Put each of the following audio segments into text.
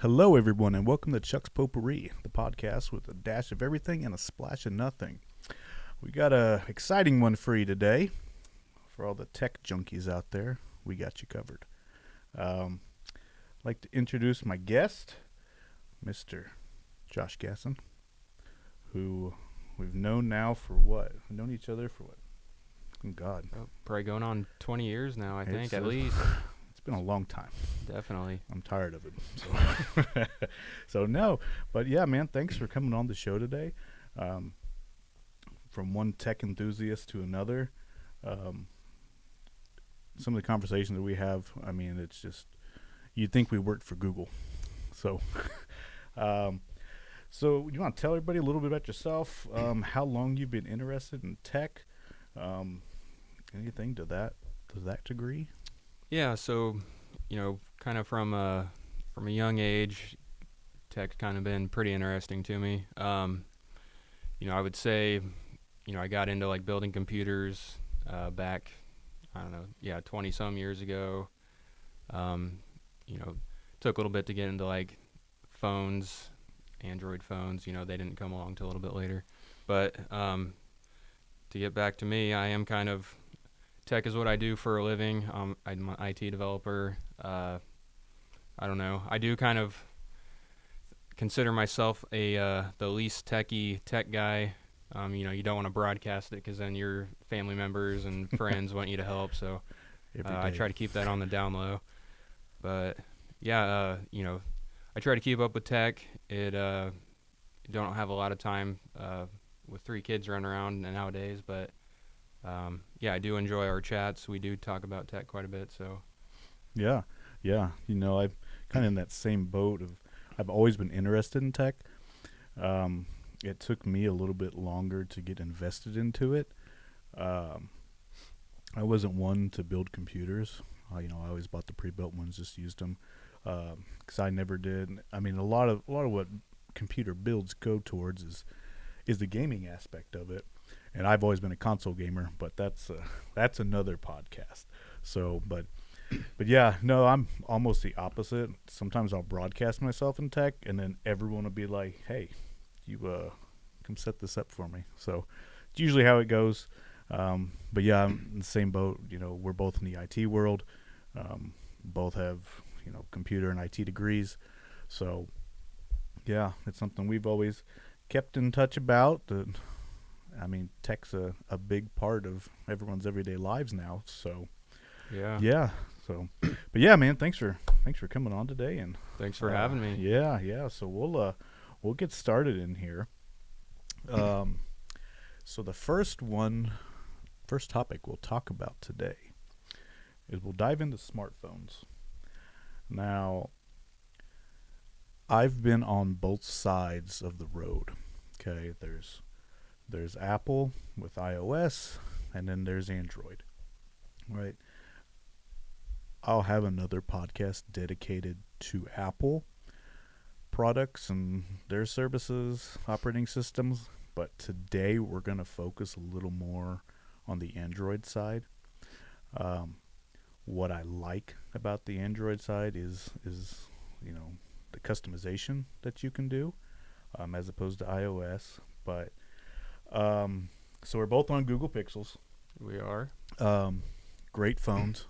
Hello, everyone, and welcome to Chuck's Potpourri, the podcast with a dash of everything and a splash of nothing. We got a exciting one for you today. For all the tech junkies out there, we got you covered. I'd like to introduce my guest, Mr. Josh Gasson, who we've known now for what? We've known each other for what? Oh, God. Probably going on 20 years now, I think, at least. It's been a long time. Definitely. I'm tired of it. So no, but yeah, man, thanks for coming on the show today. From one tech enthusiast to another, some of the conversations that we have, I mean, it's just, you'd think we worked for Google. So, so you want to tell everybody a little bit about yourself, how long you've been interested in tech, anything to that degree? Yeah, so, kind of from a young age, tech's kind of been pretty interesting to me. I would say, I got into like building computers back, 20 some years ago. Took a little bit to get into like phones, Android phones. They didn't come along till a little bit later. But to get back to me, I am kind of tech is what I do for a living. I'm an IT developer. I don't know. I do kind of consider myself the least techie tech guy. You don't want to broadcast it because then your family members and friends want you to help. So I try to keep that on the down low. But yeah, I try to keep up with tech. Don't have a lot of time with 3 kids running around nowadays, but I do enjoy our chats. We do talk about tech quite a bit. So Yeah. I'm kind of in that same boat of I've always been interested in tech. It took me a little bit longer to get invested into it. I wasn't one to build computers. I always bought the pre-built ones, just used them because I never did. I mean, a lot of what computer builds go towards is the gaming aspect of it. And I've always been a console gamer, but that's another podcast. So, but yeah, no, I'm almost the opposite. Sometimes I'll broadcast myself in tech, and then everyone will be like, "Hey, you come set this up for me." So it's usually how it goes. But yeah, I'm in the same boat. We're both in the IT world. Both have computer and IT degrees. So yeah, it's something we've always kept in touch about. I mean, tech's a big part of everyone's everyday lives now. So yeah. So, but yeah, man, thanks for coming on today, and thanks for having me. Yeah. So we'll get started in here. So the first topic we'll talk about today is we'll dive into smartphones. Now, I've been on both sides of the road. Okay, there's Apple with iOS, and then there's Android, right? I'll have another podcast dedicated to Apple products and their services, operating systems, but today we're going to focus a little more on the Android side. What I like about the Android side is the customization that you can do as opposed to iOS. But so we're both on Google Pixels. We are. Great phones.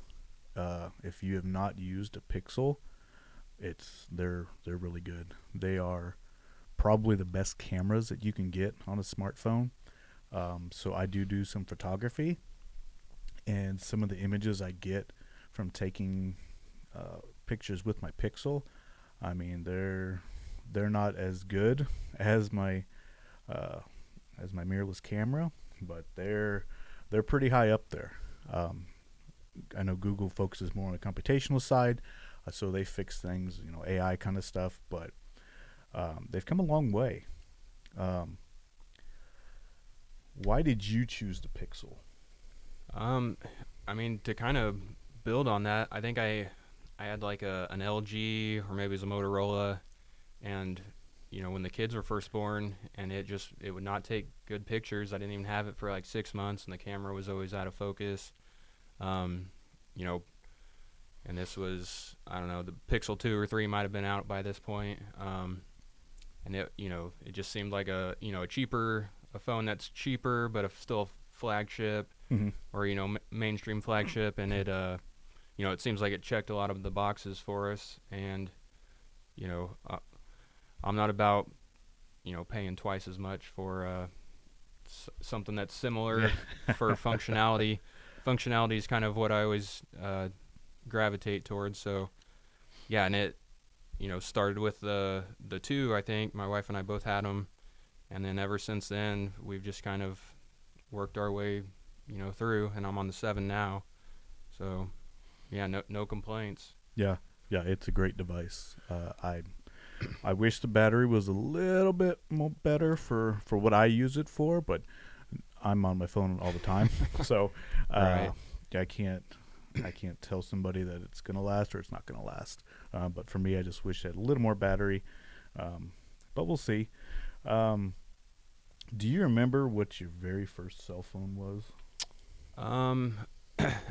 If you have not used a Pixel, they're really good. They are probably the best cameras that you can get on a smartphone. So I do some photography, and some of the images I get from taking pictures with my Pixel, I mean they're not as good as my mirrorless camera, but they're pretty high up there. I know Google focuses more on the computational side, so they fix things, AI kind of stuff, but they've come a long way. Why did you choose the Pixel? I mean, to kind of build on that, I think I had like an LG, or maybe it was a Motorola, and when the kids were first born, and it would not take good pictures. I didn't even have it for like 6 months, and the camera was always out of focus. and this was, I don't know, the Pixel 2 or 3 might have been out by this point. And it just seemed like a phone that's cheaper, but still a flagship, Mm-hmm. or mainstream flagship, and it seems like it checked a lot of the boxes for us. And you know, uh, I'm not about paying twice as much for something that's Yeah. similar for functionality. Functionality is kind of what I always gravitate towards. So yeah, and it started with the two. I think my wife and I both had them, and then ever since then we've just kind of worked our way through, and I'm on the 7 now. So yeah, no complaints. Yeah, yeah, it's a great device. I wish the battery was a little bit more better for what I use it for, but I'm on my phone all the time, so uh, Right. I can't tell somebody that it's gonna last or it's not gonna last. But for me, I just wish it had a little more battery. Um, but we'll see. Um, do you remember what your very first cell phone was? Um,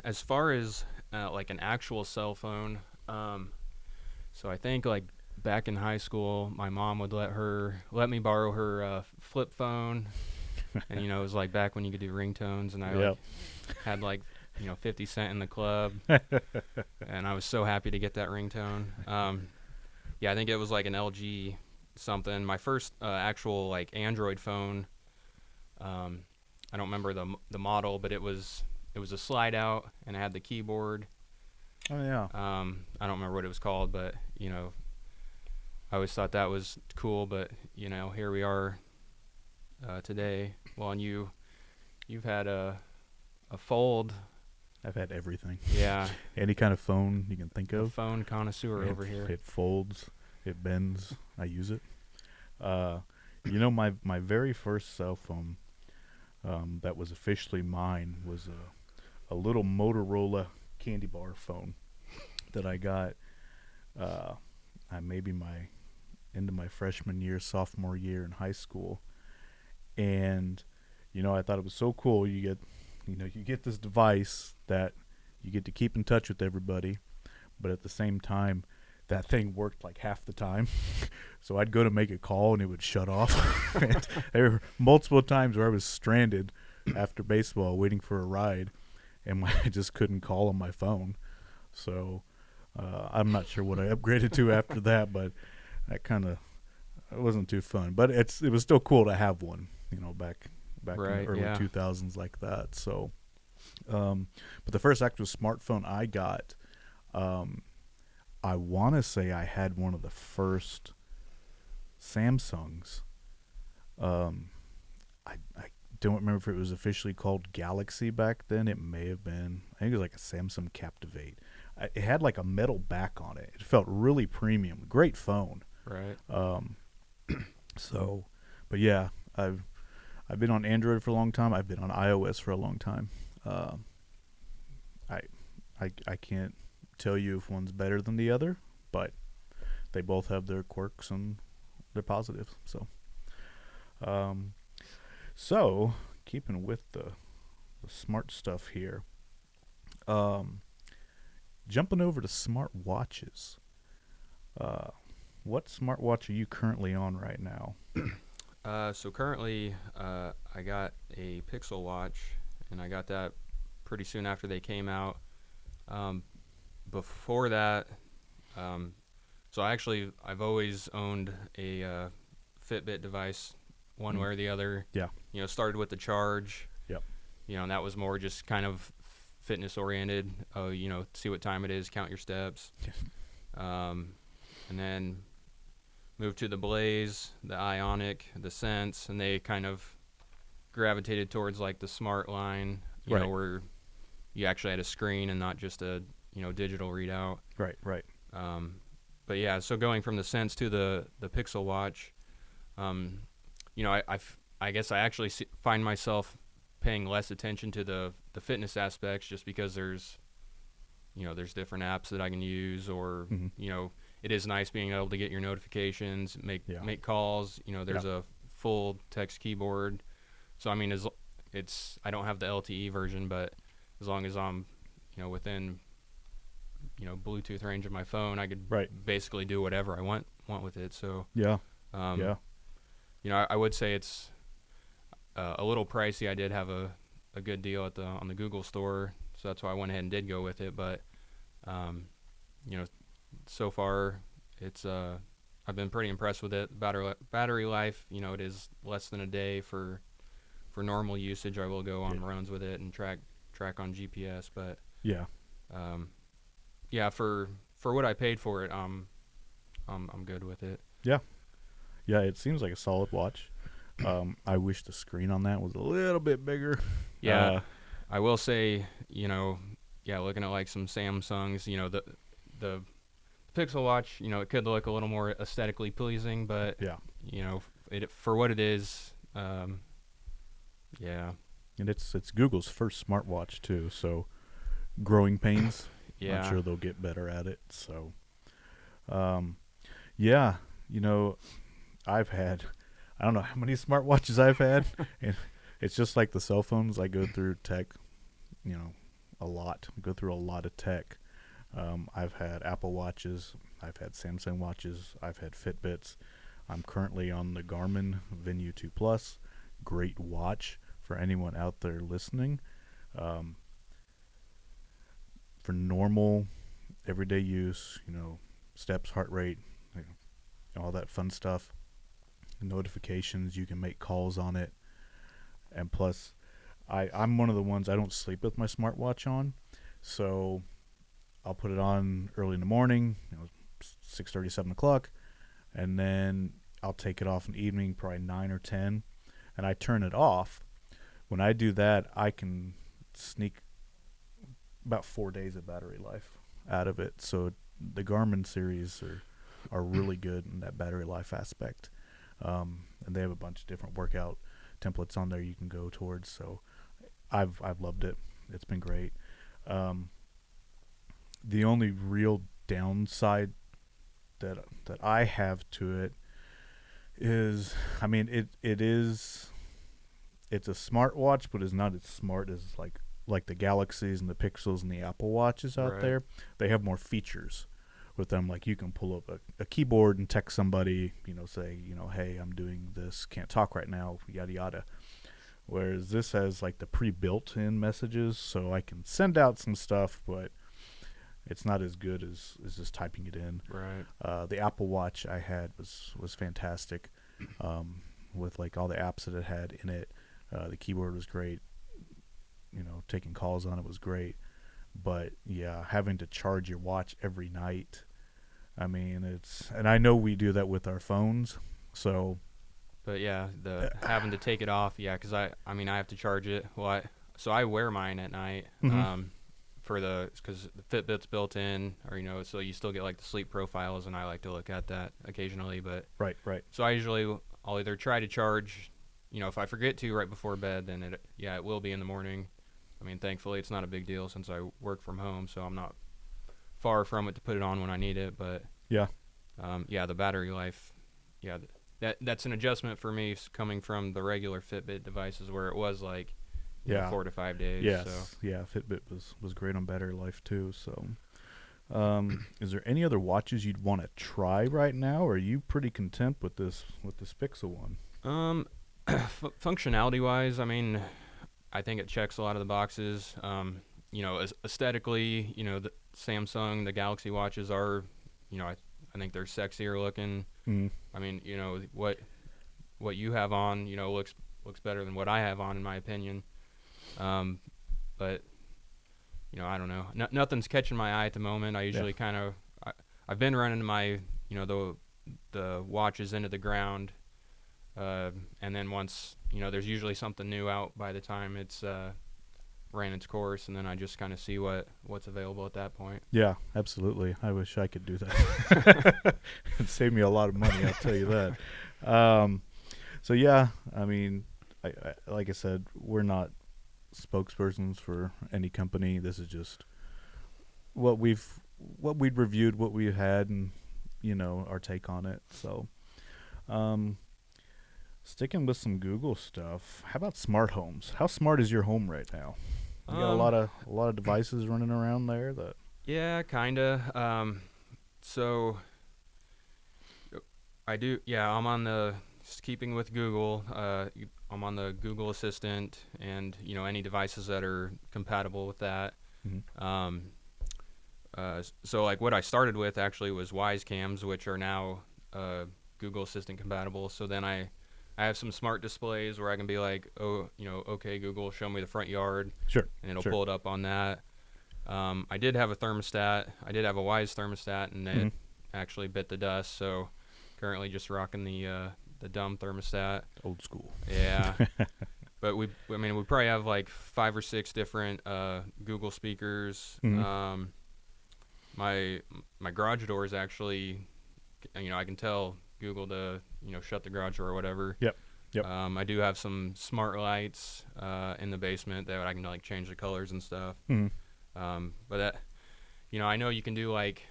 as far as like an actual cell phone, um, so I think like back in high school, my mom would let me borrow her flip phone, and it was like back when you could do ringtones, and I like Yep. had like 50 Cent in the club, and I was so happy to get that ringtone. Yeah, I think it was like an LG something. My first actual like Android phone. Um, I don't remember the model, but it was a slide out, and it had the keyboard. Oh yeah. I don't remember what it was called, but I always thought that was cool. But here we are today. Well, and you've had a fold. I've had everything. Yeah, Any kind of phone you can think a of. phone connoisseur It, over here. it folds, it bends. I use it. Uh, my very first cell phone that was officially mine was a little Motorola candy bar phone that I got. Uh, I maybe my into my freshman year, sophomore year in high school, and I thought it was so cool. You get this device that you get to keep in touch with everybody, but at the same time, that thing worked like half the time. So I'd go to make a call and it would shut off. And there were multiple times where I was stranded after baseball waiting for a ride, and I just couldn't call on my phone. So I'm not sure what I upgraded to after that, but that kind of it wasn't too fun. But it was still cool to have one, back in the Right. early Yeah. 2000s like that. So, but the first actual smartphone I got, um, I want to say I had one of the first Samsungs. Um, I don't remember if it was officially called Galaxy back then. It may have been. I think it was like a Samsung Captivate. It had like a metal back on it. It felt really premium. Great phone. Right. Um, so, but yeah, I've been on Android for a long time. I've been on iOS for a long time. Um, I I can't tell you if one's better than the other, but they both have their quirks and their positives. Um, so keeping with the smart stuff here, um, jumping over to smart watches. Uh, what smartwatch are you currently on right now? So currently, I got a Pixel watch, and I got that pretty soon after they came out. Um, Before that, um, so I've always owned a Fitbit device, one Mm. way or the other. Yeah. Started with the Charge. Yep. And that was more just kind of fitness oriented. Oh, see what time it is, count your steps. Um, and then moved to the Blaze, the Ionic, the Sense, and they kind of gravitated towards like the smart line, Right. where you actually had a screen and not just a digital readout. Right. Right. Um, but yeah, so going from the Sense to the Pixel Watch, um, I guess I actually find myself paying less attention to the fitness aspects, just because there's different apps that I can use, or Mm-hmm. it is nice being able to get your notifications, Yeah. make calls. There's Yeah. a full text keyboard. So I mean, I don't have the LTE version, but as long as I'm within Bluetooth range of my phone, I could Right. basically do whatever I want with it. So, Yeah. um, Yeah. I would say it's a little pricey. I did have a good deal on the Google store, so that's why I went ahead and did go with it. But um, you know, so far it's I've been pretty impressed with it. Battery life, it is less than a day for normal usage. I will go Yeah. on runs with it and track on GPS, but Yeah. um, yeah, for what I paid for it, I'm good with it. Yeah. Yeah. It seems like a solid watch. I wish the screen on that was a little bit bigger. Yeah, I will say, yeah, looking at like some Samsungs, the Pixel Watch, it could look a little more aesthetically pleasing, but Yeah. it for what it is, yeah, And it's Google's first smartwatch too, so growing pains. I'm yeah, sure they'll get better at it. So, um, yeah, you know, I've had, I don't know how many smartwatches I've had, and it's just like the cell phones. I go through tech, you know, a lot. I go through a lot of tech. I've had Apple watches, I've had Samsung watches, I've had Fitbits. I'm currently on the Garmin Venue 2 Plus. Great watch for anyone out there listening. Um, for normal, everyday use, steps, heart rate, you all that fun stuff. Notifications, you can make calls on it. And plus, I'm one of the ones I don't sleep with my smartwatch on. So I'll put it on early in the morning, 6:30, 7 o'clock, and then I'll take it off in the evening, probably 9 or 10, and I turn it off. When I do that, I can sneak about 4 days of battery life out of it. So the Garmin series are really good in that battery life aspect, and they have a bunch of different workout templates on there you can go towards. So I've loved it. It's been great. Um, the only real downside that I have to it is, I mean, it's a smartwatch, but it's not as smart as like the Galaxies and the Pixels and the Apple Watches out right, there. They have more features with them. Like you can pull up a keyboard and text somebody, say, hey, I'm doing this, can't talk right now, yada yada. Whereas this has like the pre-built-in messages, so I can send out some stuff, but it's not as good as just typing it in. right, The Apple Watch I had was fantastic, with like all the apps that it had in it. The keyboard was great. Taking calls on it was great. But yeah, having to charge your watch every night. I mean, and I know we do that with our phones. So but yeah, the having to take it off, yeah, because I mean, I have to charge it. So I wear mine at night. mhm. Because the Fitbit's built in, or so you still get like the sleep profiles, and I like to look at that occasionally. But Right, right. so I'll either try to charge, if I forget to right before bed, then it will be in the morning. I mean, thankfully it's not a big deal since I work from home, so I'm not far from it to put it on when I need it. But Yeah, yeah, the battery life, yeah, that's an adjustment for me coming from the regular Fitbit devices where it was like yeah. 4 to 5 days. So Yes, yeah. Fitbit was great on battery life too. So, is there any other watches you'd want to try right now, or are you pretty content with this Pixel one? functionality wise, I mean, I think it checks a lot of the boxes. Aesthetically, the Samsung, the Galaxy watches are, I think they're sexier looking. Mm. I mean, what you have on, looks better than what I have on, in my opinion. Um, but I don't know. Nothing's catching my eye at the moment. I Yeah, usually I've been running my, the watches into the ground, and then once there's usually something new out by the time it's ran its course, and then I just kind of see what's available at that point. yeah, absolutely. I wish I could do that. It'd save me a lot of money. I'll tell you that. So yeah, I mean, like I said, we're not spokespersons for any company. This is just what we'd reviewed, what we had, and our take on it. So, um, sticking with some Google stuff. How about smart homes? How smart is your home right now? You got a Um, lot of devices running around there that. Yeah, kinda. So I do. Yeah, I'm on the just keeping with Google. I'm on the Google Assistant, and any devices that are compatible with that. Mm-hmm. Um, so like what I started with actually was Wise Cams, which are now Google Assistant compatible. So then I have some smart displays where I can be like, oh, okay, Google, show me the front yard, Sure, and it'll sure. pull it up on that. I did have a thermostat. I did have a Wise thermostat, and Mm-hmm. it actually bit the dust. So currently just rocking the dumb thermostat. Old school. Yeah, but I mean, we probably have like 5 or 6 different Google speakers. Mm-hmm. My my garage door is actually, I can tell Google to shut the garage door or whatever. Yep, yep. I do have some smart lights in the basement that I can like change the colors and stuff. Mm-hmm. But that, I know you can do like,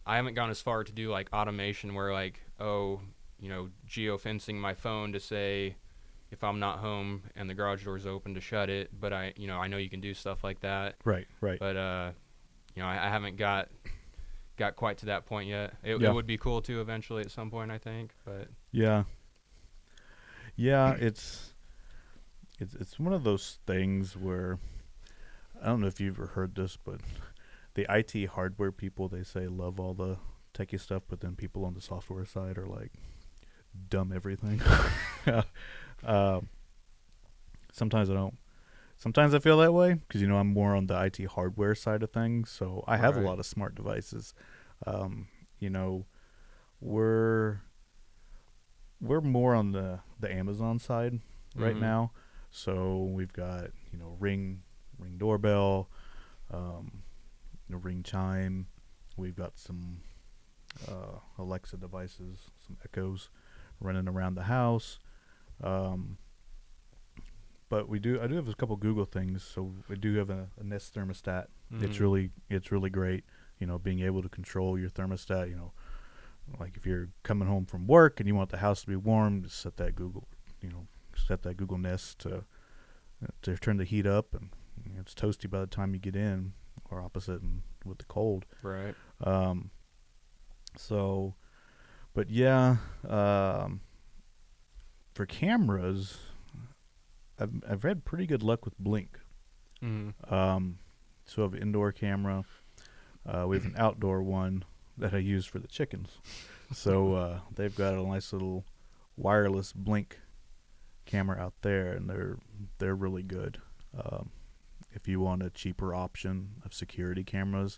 I haven't gone as far to do like automation where like, oh, geofencing my phone to say if I'm not home and the garage door's open to shut it. But I know you can do stuff like that. Right, right. But I haven't got quite to that point yet. It Yeah, would be cool to eventually at some point, I think. But yeah, yeah. It's one of those things where I don't know if you've ever heard this, but the IT hardware people, they say love all the techie stuff, but then people on the software side are like dumb everything. uh, sometimes I don't. Sometimes I feel that way because I'm more on the IT hardware side of things. So I have a right. lot of smart devices. Um, you know, we're we're more on the Amazon side right Mhm. now. So we've got Ring doorbell, um, Ring chime. We've got some Alexa devices, some Echoes running around the house. Um, but I do have a couple Google things. So we do have a Nest thermostat. Mhm. It's really great. Being able to control your thermostat. Like if you're coming home from work and you want the house to be warm, just set that Google Nest to turn the heat up, and it's toasty by the time you get in, or opposite, and with the cold. Right. Um, so, but yeah, for cameras, I've had pretty good luck with Blink. Mhm. Um, so I have an indoor camera. We have an outdoor one that I use for the chickens. So they've got a nice little wireless Blink camera out there, and they're really good. Um, if you want a cheaper option of security cameras,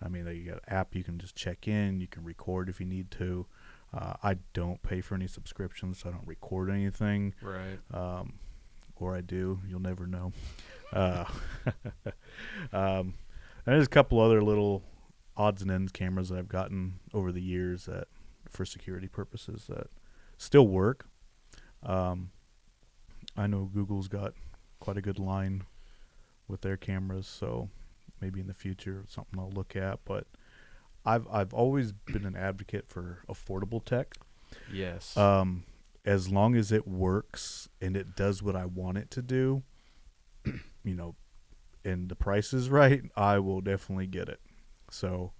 I mean, they got an app you can just check in. You can record if you need to. I don't pay for any subscriptions, so I don't record anything. Right. Um, or I do. You'll never know. Uh, um, there's a couple other little odds and ends cameras that I've gotten over the years that, for security purposes, that still work. Um, I know Google's got quite a good line with their cameras, so maybe in the future it's something I'll look at. But I've always been an advocate for affordable tech. Yes. Um, as long as it works and it does what I want it to do, you know, and the price is right, I will definitely get it. So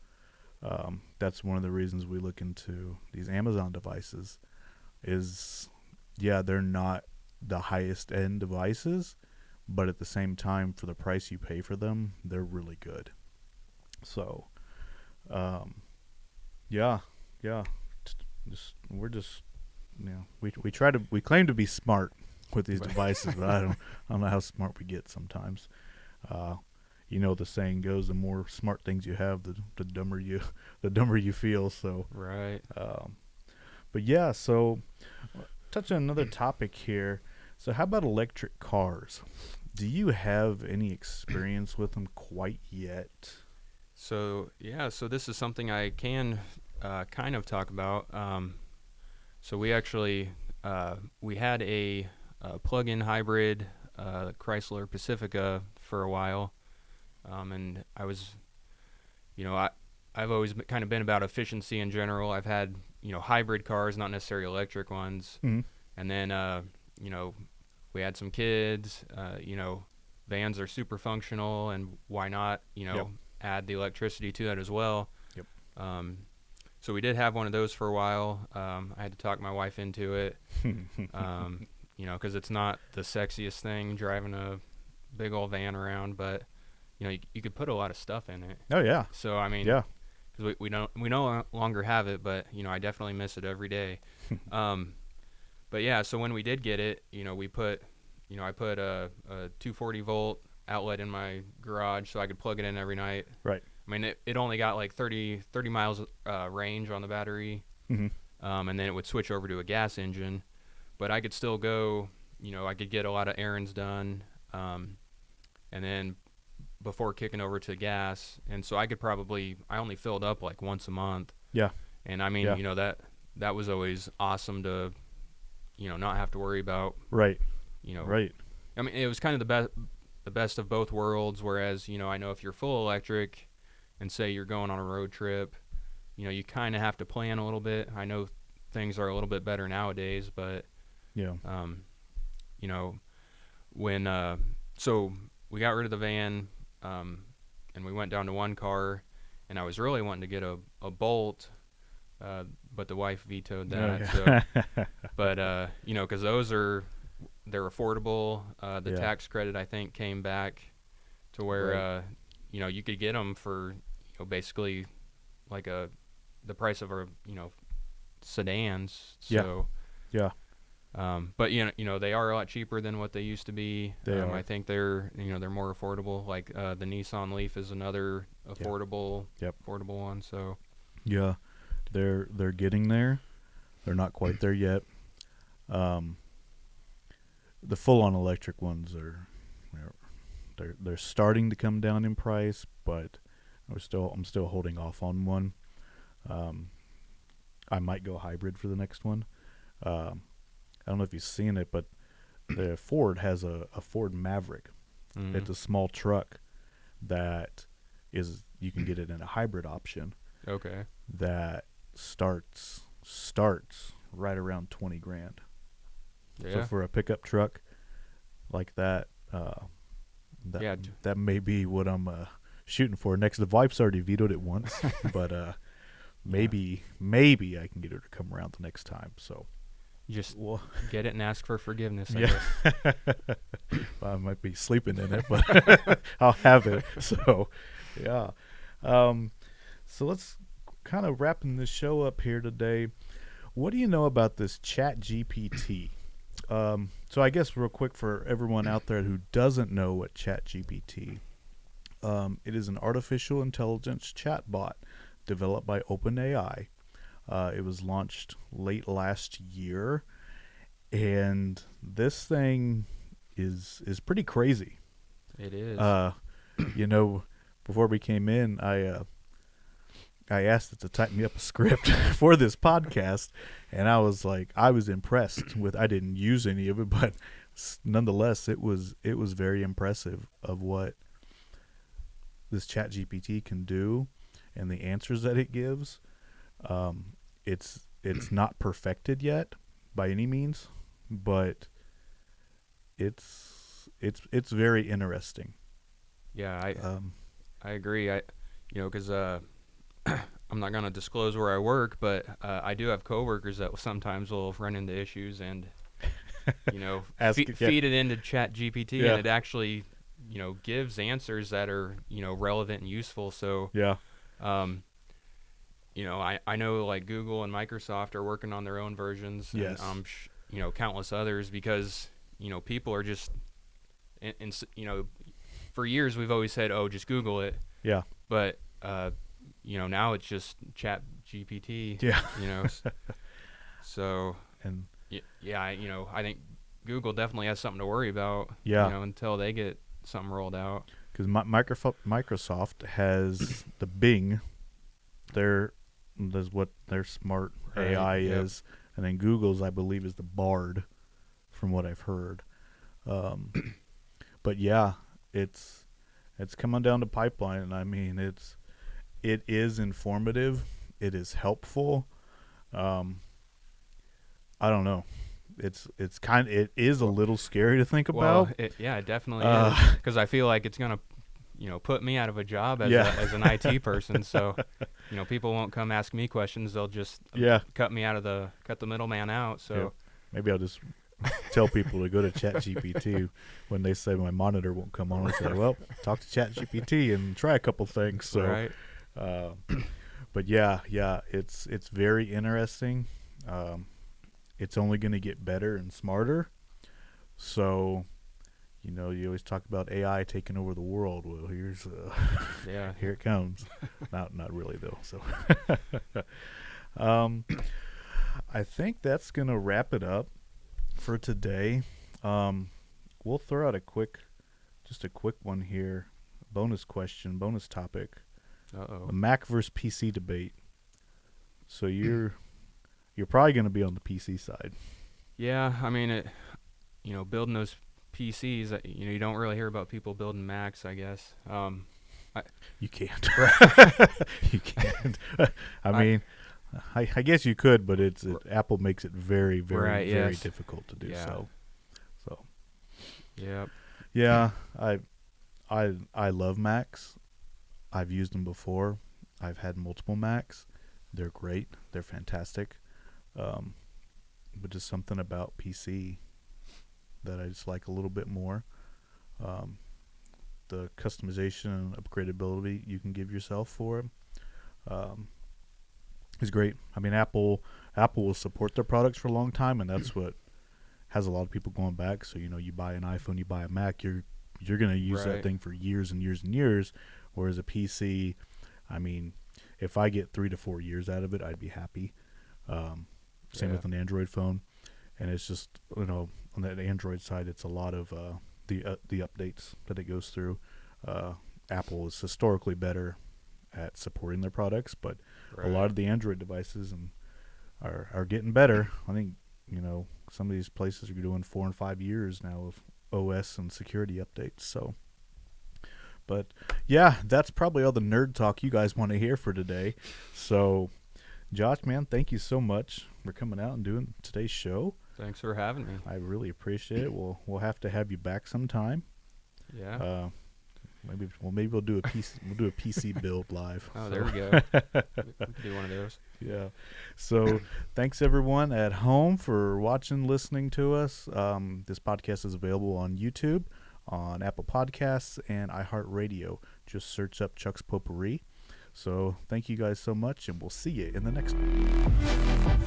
that's one of the reasons we look into these Amazon devices. Is yeah, they're not the highest end devices, but at the same time, for the price you pay for them, they're really good. So, um, yeah, yeah, we're just we claim to be smart with these Right. devices, but I don't know how smart we get sometimes. Uh, the saying goes: the more smart things you have, the dumber the dumber you feel. So, Right. um, but yeah, so touch on another topic here. So, how about electric cars? Do you have any experience with them quite yet? So yeah, so this is something I can kind of talk about. So we actually we had a plug-in hybrid Chrysler Pacifica for a while, and I was, you know, I've always kind of been about efficiency in general. I've had hybrid cars, not necessarily electric ones, Mm-hmm. and then you know we had some kids. Vans are super functional, and why not? Yep. add the electricity to that as well. Yep. Um, so we did have one of those for a while. I had to talk my wife into it, because it's not the sexiest thing driving a big old van around, but you could put a lot of stuff in it. Oh yeah. So I mean, Yeah. because we no longer have it, but I definitely miss it every day. But yeah, so when we did get it, we put, I put a 240 volt outlet in my garage so I could plug it in every night. Right. I mean, it only got like 30 miles range on the battery, Mm-hmm. and then it would switch over to a gas engine. But I could still go, I could get a lot of errands done, and then before kicking over to gas. And so I only filled up like once a month. Yeah. And I mean, Yeah. that was always awesome to, not have to worry about, Right. you know, Right. I mean, it was kind of the best of both worlds. Whereas, I know if you're full electric and say you're going on a road trip, you kind of have to plan a little bit. I know things are a little bit better nowadays, but, Yeah. you know, when, so we got rid of the van, and we went down to one car, and I was really wanting to get a Bolt, but the wife vetoed that. Oh, So, yeah. but, because they're affordable. The Yeah. tax credit, I think, came back to where, Right. you could get them for, basically like the price of sedans. Yeah. So, Yeah. but they are a lot cheaper than what they used to be. They are. I think they're more affordable. Like the Nissan Leaf is another affordable Yep. affordable one. So Yeah. They're getting there. They're not quite there yet. The full-on electric ones they're starting to come down in price, but I'm still holding off on one. I might go hybrid for the next one. I don't know if you've seen it, but the Ford has a Ford Maverick. It's a small truck that you can get it in a hybrid option okay, that starts right around 20 grand. yeah, So for a pickup truck like that, that may be what I'm shooting for next. The wife's already vetoed it once, but maybe I can get her to come around the next time. So just well, get it and ask for forgiveness. I yeah. guess. Well, I might be sleeping in it, but I'll have it. So yeah. So let's kind of wrapping this show up here today. What do you know about this ChatGPT? So I guess real quick for everyone out there who doesn't know what ChatGPT, it is an artificial intelligence chatbot developed by OpenAI. It was launched late last year, and this thing is pretty crazy. It is. Before we came in, I asked it to type me up a script for this podcast, and I was impressed with. I didn't use any of it, but nonetheless, it was very impressive of what this ChatGPT can do, and the answers that it gives. It's not perfected yet by any means, but it's very interesting. Yeah, I agree. Because I'm not gonna disclose where I work, but I do have coworkers that sometimes will run into issues and feed it into ChatGPT, Yeah. and it actually gives answers that are relevant and useful. So Yeah. I know like Google and Microsoft are working on their own versions, Yes. and countless others, because people are just and for years we've always said, oh, just Google it. Yeah. But now it's just Chat GPT. Yeah. So And yeah, I think Google definitely has something to worry about. Yeah. Until they get something rolled out. because Microsoft has the Bing, that's what their smart Right, AI yep. is, and then Google's I believe is the Bard, from what I've heard. But yeah, it's coming down the pipeline, and I mean it is informative, it is helpful. I don't know. It is a little scary to think about. Well, it definitely is, because I feel like it's gonna put me out of a job Yeah. as an IT person. So, people won't come ask me questions. They'll just Yeah. cut the middleman out. Yeah. So, Maybe I'll just tell people to go to ChatGPT when they say my monitor won't come on. I say, well, talk to ChatGPT and try a couple things. So, right. uh, but yeah, it's very interesting. It's only going to get better and smarter. So, you always talk about AI taking over the world. Well, Yeah. here it comes. Not really though. So, um, I think that's gonna wrap it up for today. Um, we'll throw out just a quick one here. Bonus question, bonus topic: Uh-oh. the Mac versus PC debate. So you're probably gonna be on the PC side. Yeah, I mean, building those PCs, you don't really hear about people building Macs, I guess. You can't. Right. You can't. I mean, I guess you could, but Apple makes it very, very, Right, very yes. difficult to do Yeah. so. Yep. Yeah, I love Macs. I've used them before. I've had multiple Macs. They're great. They're fantastic. But just something about PC that I just like a little bit more. The customization and upgradability you can give yourself for it is great. I mean, Apple will support their products for a long time, and that's what has a lot of people going back. So you buy an iPhone, you buy a Mac, you're gonna use that Right. thing for years and years and years. Whereas a PC, I mean, if I get 3 to 4 years out of it, I'd be happy. Same Yeah. with an Android phone, and it's just on that Android side, it's a lot of the updates that it goes through. Apple is historically better at supporting their products, but Right. a lot of the Android devices are getting better. I think some of these places are doing 4 and 5 years now of OS and security updates. So, but yeah, that's probably all the nerd talk you guys want to hear for today. So, Josh, man, thank you so much for coming out and doing today's show. Thanks for having me. I really appreciate it. We'll have to have you back sometime. Yeah. Maybe we'll do a PC build live. Oh, So, there we go. We could do one of those. yeah. So thanks everyone at home for watching, listening to us. This podcast is available on YouTube, on Apple Podcasts, and iHeartRadio. Just search up Chuck's Potpourri. So thank you guys so much, and we'll see you in the next one.